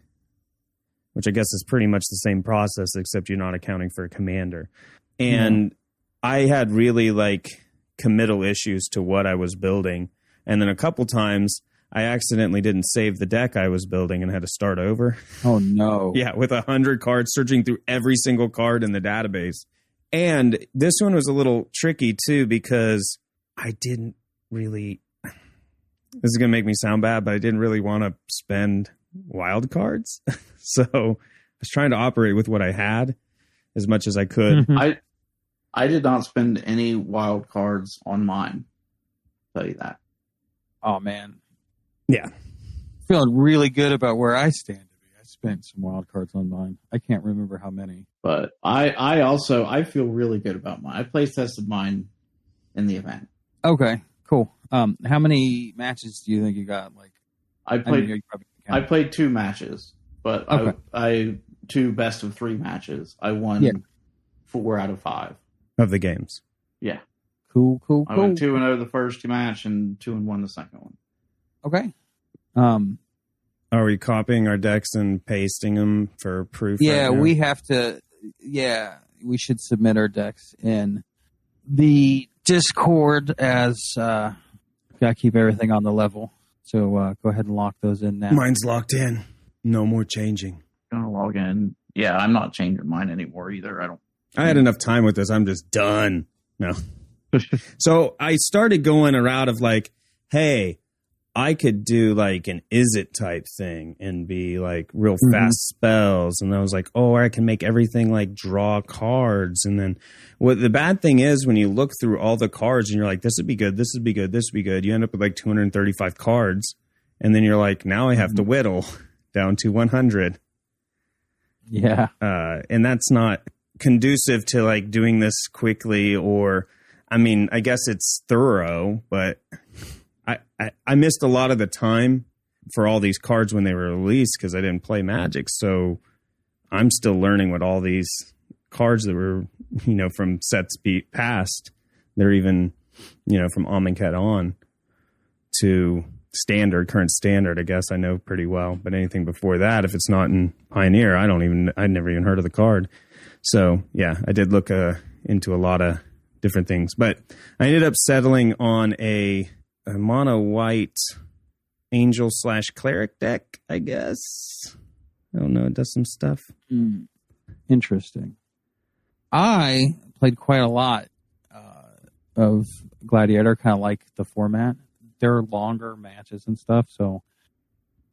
which I guess is pretty much the same process, except you're not accounting for a commander. And I had really committal issues to what I was building. And then a couple times I accidentally didn't save the deck I was building and had to start over. Oh, no. Yeah, with 100 cards, searching through every single card in the database. And this one was a little tricky, too, because I didn't really... This is going to make me sound bad, but I didn't really want to spend wild cards. So I was trying to operate with what I had as much as I could. I did not spend any wild cards on mine. I'll tell you that. Oh, man. Yeah. Feeling really good about where I stand. I spent some wild cards on mine. I can't remember how many. But I feel really good about mine. I play tested mine in the event. Okay, cool. How many matches do you think you got? I played 2 matches, but okay. I 2 best of 3 matches. I won 4 out of 5 of the games. Yeah. Cool. I went 2-0 the first match and 2-1 the second one. Okay. Are we copying our decks and pasting them for proof? Yeah, right now? we have to. Yeah, we should submit our decks in the Discord as got to keep everything on the level. So go ahead and lock those in now. Mine's locked in. No more changing. Gonna log in. Yeah, I'm not changing mine anymore either. I had enough time with this. I'm just done. No. So I started going a route of hey, I could do an is it type thing and be real fast spells. And I was I can make everything draw cards. And then what the bad thing is when you look through all the cards and you're this would be good, this would be good, this would be good. You end up with 235 cards. And then you're now I have to whittle down to 100. Yeah. And that's not conducive to doing this quickly, or I guess it's thorough, but I missed a lot of the time for all these cards when they were released because I didn't play Magic. So I'm still learning what all these cards that were, from sets past, they're even, from Amonkhet on to current standard, I guess I know pretty well. But anything before that, if it's not in Pioneer, I'd never even heard of the card. So yeah, I did look into a lot of different things, but I ended up settling on a mono white angel / cleric deck, I guess. I don't know. It does some stuff. Interesting. I played quite a lot of Gladiator, kind of like the format. They're longer matches and stuff, so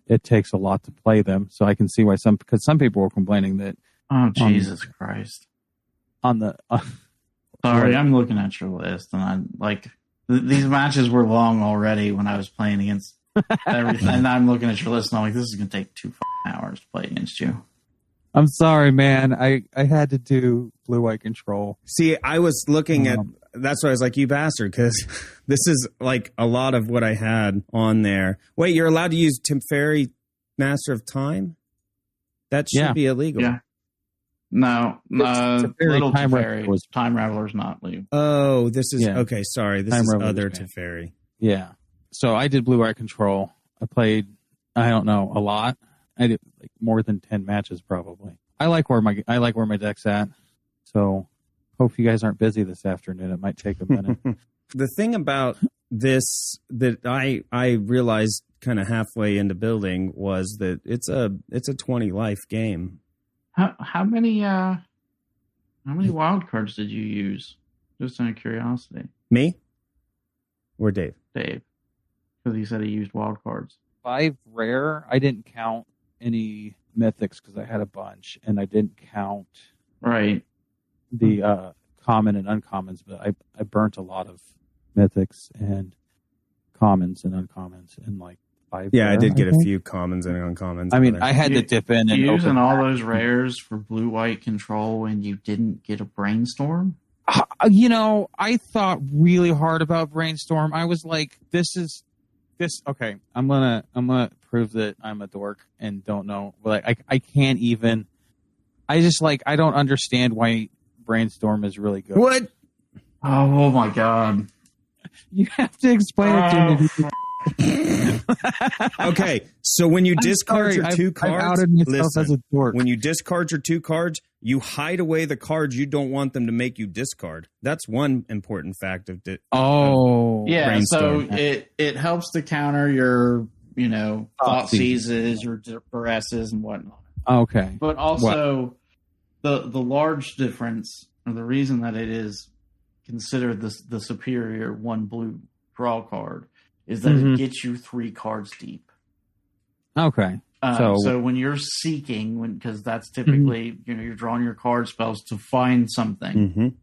it takes a lot to play them. So I can see why because some people were complaining that. Oh, Jesus Christ. Sorry, I'm looking at your list, and these matches were long already when I was playing against everything. And I'm looking at your list, and I'm this is going to take 2 hours to play against you. I'm sorry, man. I had to do blue-white control. See, I was looking at, that's why I was like, you bastard, because this is like a lot of what I had on there. Wait, you're allowed to use Teferi Master of Time? That should be illegal. Yeah. No, Little Time Teferi. was Time Raveler's not legal. Oh, this is, okay, sorry. This is other Teferi. Yeah. So I did blue-white control. I played, I don't know, a lot. I did like more than 10 matches probably. I like where my deck's at. So hope you guys aren't busy this afternoon. It might take a minute. The thing about this that I realized kind of halfway into building was that it's a 20 life game. How many wild cards did you use? Just out of curiosity. Me? Or Dave? Dave. Because he said he used wild cards. 5 rare. I didn't count any mythics because I had a bunch, and I didn't count the common and uncommons, but I burnt a lot of mythics and commons and uncommons in like 5 Yeah, rare, I did get a few commons and uncommons. I mean, I had to dip in and using all those rares for blue-white control when you didn't get a brainstorm? I thought really hard about brainstorm. I was like, okay, I'm gonna prove that I'm a dork and don't know. But I can't even. I just I don't understand why brainstorm is really good. What? Oh my god! You have to explain it to me. Okay, so when you discard your 2 cards, listen, when you discard your 2 cards, you hide away the cards you don't want them to make you discard. That's one important fact of yeah. brainstorm. So it helps to counter your thought seizes, your duresses, and whatnot. Okay, but also the large difference, or the reason that it is considered the superior 1 blue draw card, is that it gets you 3 cards deep. Okay. So when you're seeking, because that's typically, you're drawing your card spells to find something,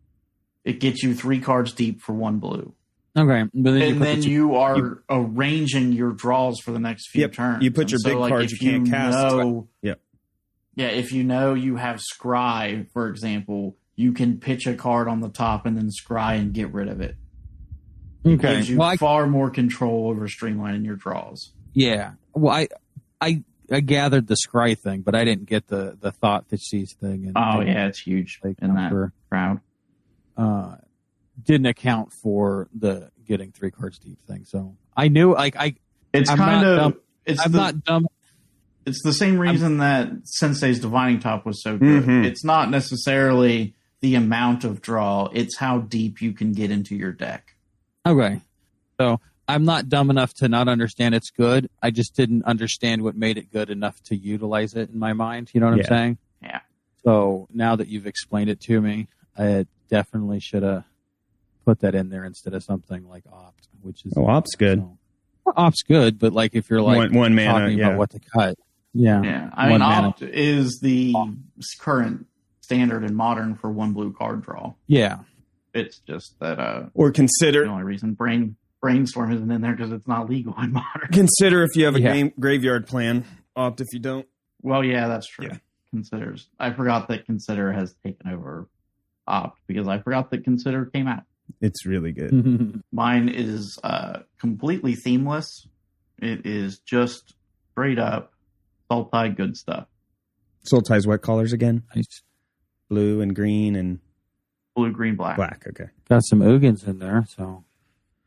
it gets you 3 cards deep for 1 blue. Okay. But then you are arranging your draws for the next few turns. You put your big cards you can't cast. Yeah, if you know you have Scry, for example, you can pitch a card on the top and then Scry and get rid of it. It gives you far more control over streamlining your draws. Yeah. Well, I gathered the scry thing, but I didn't get the thought that sees thing. And it's huge in that crowd. Didn't account for the getting 3 cards deep thing. So I knew it's I'm kind of dumb. I'm not dumb. It's the same reason that Sensei's Divining Top was so good. It's not necessarily the amount of draw; it's how deep you can get into your deck. Okay. So I'm not dumb enough to not understand it's good. I just didn't understand what made it good enough to utilize it in my mind. You know what I'm saying? Yeah. So now that you've explained it to me, I definitely should have put that in there instead of something like Opt, which is... Opt's good. So, Opt's good, but if you're one mana, talking about what to cut. Yeah. Yeah. I mean, Opt is the current standard in Modern for 1 blue card draw. Yeah. It's just that, or consider the only reason brainstorm isn't in there because it's not legal in Modern. Consider if you have a graveyard plan. Opt if you don't. Well, yeah, that's true. Yeah. Considers. I forgot that Consider has taken over Opt because I forgot that Consider came out. It's really good. Mine is completely themeless. It is just straight up Sultai good stuff. Sultai's what colors again? Nice. Blue and green and... Blue, green, black. Black, okay. Got some Ugins in there, so...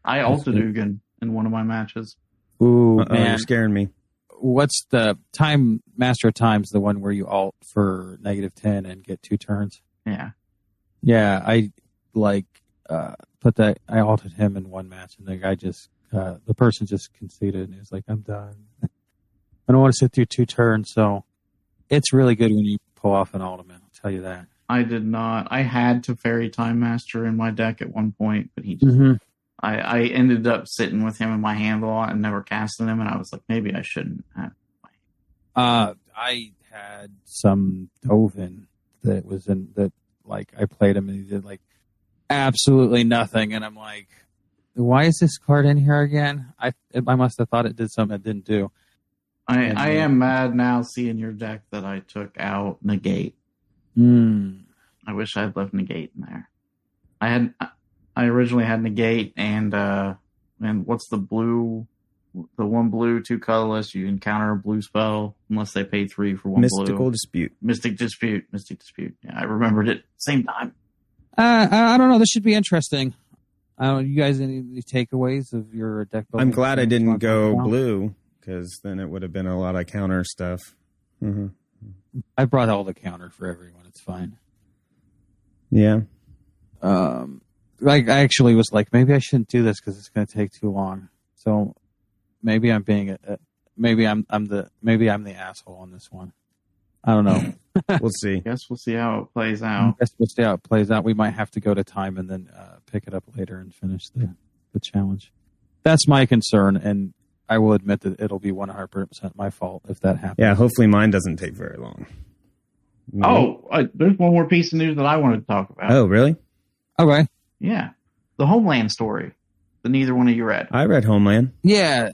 I ulted Ugin in one of my matches. Ooh, man. You're scaring me. What's the Master of Time's the one where you ult for -10 and get 2 turns? Yeah. Yeah, I put that... I ulted him in one match, and the guy just... the person just conceded, and he was like, I'm done. I don't want to sit through 2 turns, so... It's really good when you pull off an ultimate, I'll tell you that. I did not. I had Teferi Time Master in my deck at one point, but he just... I ended up sitting with him in my hand a lot and never casting him, and I was like, maybe I shouldn't have. I had some Dovin that was in that, I played him and he did absolutely nothing, and I'm like, why is this card in here again? I must have thought it did something it didn't do. I am mad now seeing your deck that I took out Negate. I wish I had left Negate in there. I originally had Negate and what's the blue? The 1 blue, 2 colorless. You encounter a blue spell unless they pay 3 for 1 blue. Mystic Dispute. Yeah, I remembered it same time. I don't know. This should be interesting. You guys, any takeaways of your deck building? I'm glad I didn't go blue, because then it would have been a lot of counter stuff. Mm-hmm. I brought all the counter for everyone. It's fine. Yeah. I actually was like, maybe I shouldn't do this because it's going to take too long. So maybe I'm being maybe I'm the asshole on this one. I don't know. We'll see. Guess we'll see how it plays out. We might have to go to time and then pick it up later and finish the challenge. That's my concern, and I will admit that it'll be 100% my fault if that happens. Yeah, hopefully mine doesn't take very long. There's one more piece of news that I wanted to talk about. Oh, really? Okay. Yeah. The Homeland story that neither one of you read. I read Homeland. Yeah.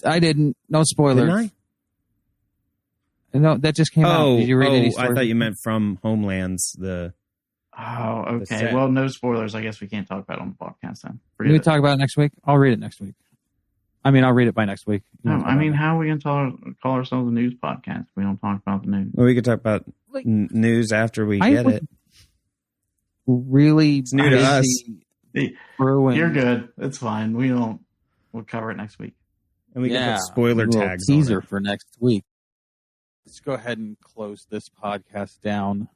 I didn't. No spoilers. Didn't I? No, that just came out. Did you read any stories? I thought you meant from Homelands. Okay. Well, no spoilers. I guess we can't talk about it on the podcast then. Can we talk about it next week? I'll read it next week. I'll read it by next week. No, how are we going to call ourselves a news podcast if we don't talk about the news? Well, we could talk about news after we get it. Really, it's new to us. You're good. It's fine. We'll cover it next week. And we can put spoiler tags teaser on it. For next week. Let's go ahead and close this podcast down.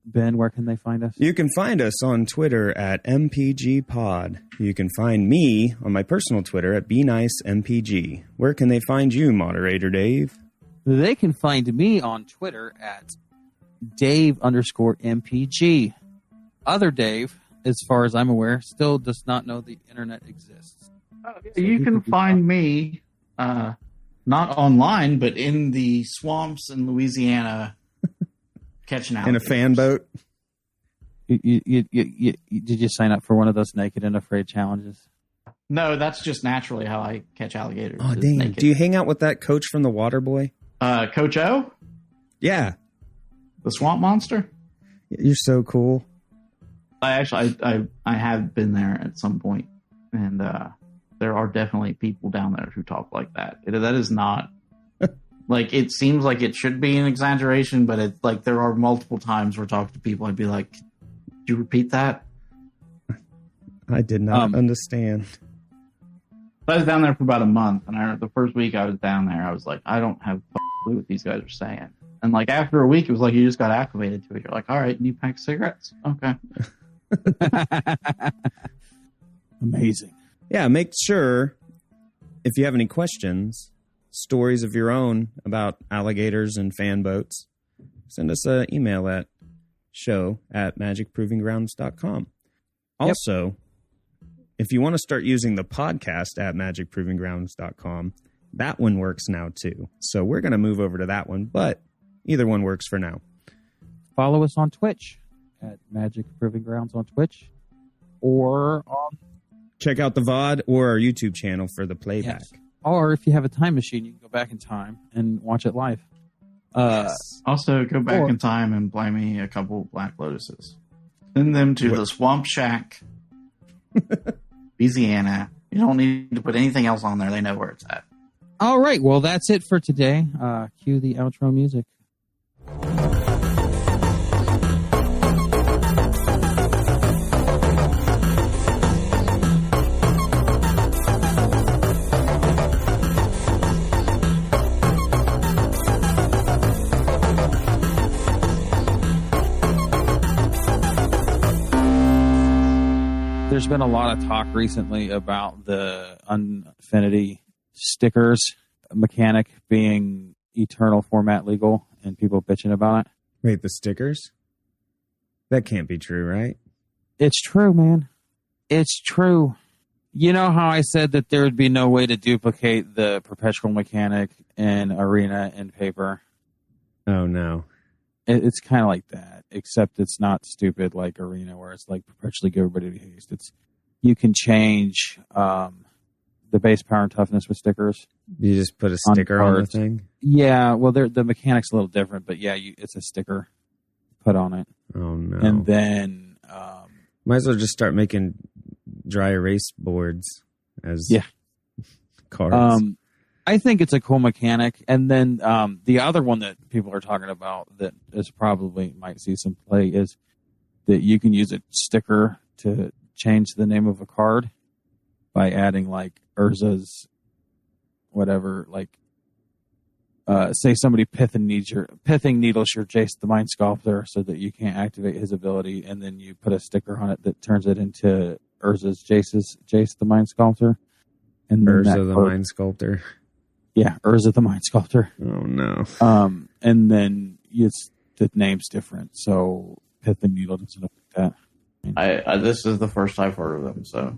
Ben, where can they find us? You can find us on Twitter at MPGPod. You can find me on my personal Twitter at BeNiceMPG. Where can they find you, moderator Dave? They can find me on Twitter at Dave_MPG. Other Dave, as far as I'm aware, still does not know the internet exists. You can find me, not online, but in the swamps in Louisiana, catching alligators. In a fan boat? Did you sign up for one of those Naked and Afraid challenges? No, that's just naturally how I catch alligators. Oh, dang. Naked. Do you hang out with that coach from The Waterboy? Coach O? Yeah. The swamp monster? You're so cool. I have been there at some point, and there are definitely people down there who talk like that. That is not like, it seems like it should be an exaggeration, but it's like there are multiple times where talking to people, I'd be like, "Did you repeat that?" I did not understand. I was down there for about a month, and the first week I was down there, I was like, I don't have a clue what these guys are saying. And like after a week, it was like you just got acclimated to it. You're like, all right, new pack of cigarettes, okay. Amazing. Yeah, make sure if you have any questions, stories of your own about alligators and fan boats, send us an email at show@magicprovinggrounds.com. Also, if you want to start using the podcast at magicprovinggrounds.com, that one works now too. So we're going to move over to that one, but either one works for now. Follow us on Twitch at Magic Proving Grounds on Twitch, or check out the VOD or our YouTube channel for the playback. Yes. Or if you have a time machine, you can go back in time and watch it live. Also, go back in time and buy me a couple Black Lotuses. Send them to the Swamp Shack, Louisiana. You don't need to put anything else on there. They know where it's at. All right. Well, that's it for today. Cue the outro music. There's been a lot of talk recently about the Unfinity stickers mechanic being eternal format legal and people bitching about it. Wait, the stickers? That can't be true, right? It's true, man. It's true. You know how I said that there would be no way to duplicate the perpetual mechanic in Arena and paper? Oh, no. It's kind of like that, except it's not stupid like Arena, where it's like perpetually give everybody to haste. You can change the the base power and toughness with stickers. You just put a sticker on the thing? Yeah, well, the mechanic's a little different, but yeah, it's a sticker put on it. Oh, no. And then... might as well just start making dry erase boards as cards. I think it's a cool mechanic. And then the other one that people are talking about that is probably might see some play is that you can use a sticker to change the name of a card by adding like Urza's whatever, like say somebody pithing needles your Jace the Mind Sculptor so that you can't activate his ability, and then you put a sticker on it that turns it into Urza's Jace the Mind Sculptor. And Urza the Mind Sculptor. Yeah, Urza the Mind Sculptor. Oh no. And then the name's different, so pithing needle and stuff like that. I this is the first I've heard of them, so